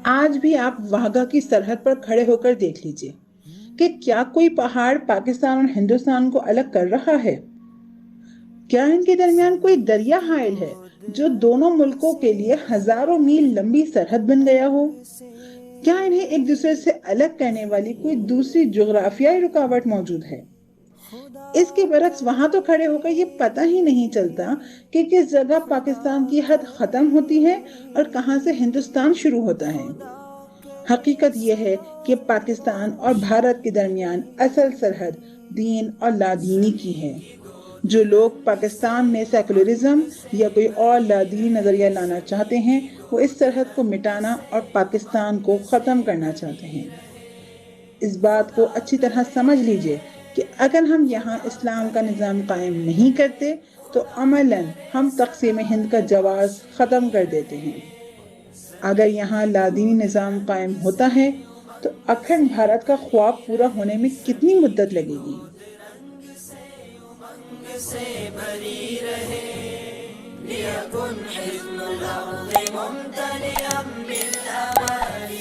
آج بھی آپ واہگہ کی سرحد پر کھڑے ہو کر دیکھ لیجئے کہ کیا کوئی پہاڑ پاکستان اور ہندوستان کو الگ کر رہا ہے؟ کیا ان کے درمیان کوئی دریا حائل ہے جو دونوں ملکوں کے لیے ہزاروں میل لمبی سرحد بن گیا ہو؟ کیا انہیں ایک دوسرے سے الگ کرنے والی کوئی دوسری جغرافیائی رکاوٹ موجود ہے؟ اس کے برعکس وہاں تو کھڑے ہو کر یہ پتہ ہی نہیں چلتا کہ کس جگہ پاکستان کی حد ختم ہوتی ہے اور کہاں سے ہندوستان شروع ہوتا ہے۔ حقیقت یہ ہے کہ پاکستان اور بھارت کے درمیان اصل سرحد دین اور لادینی کی ہے۔ جو لوگ پاکستان میں سیکولرزم یا کوئی اور لادینی نظریہ لانا چاہتے ہیں وہ اس سرحد کو مٹانا اور پاکستان کو ختم کرنا چاہتے ہیں۔ اس بات کو اچھی طرح سمجھ لیجئے کہ اگر ہم یہاں اسلام کا نظام قائم نہیں کرتے تو عملاً ہم تقسیم ہند کا جواز ختم کر دیتے ہیں۔ اگر یہاں لادینی نظام قائم ہوتا ہے تو اکھنڈ بھارت کا خواب پورا ہونے میں کتنی مدت لگے گی؟ سے بھری رہے لیکن حزن الارض ممتلئا بالامال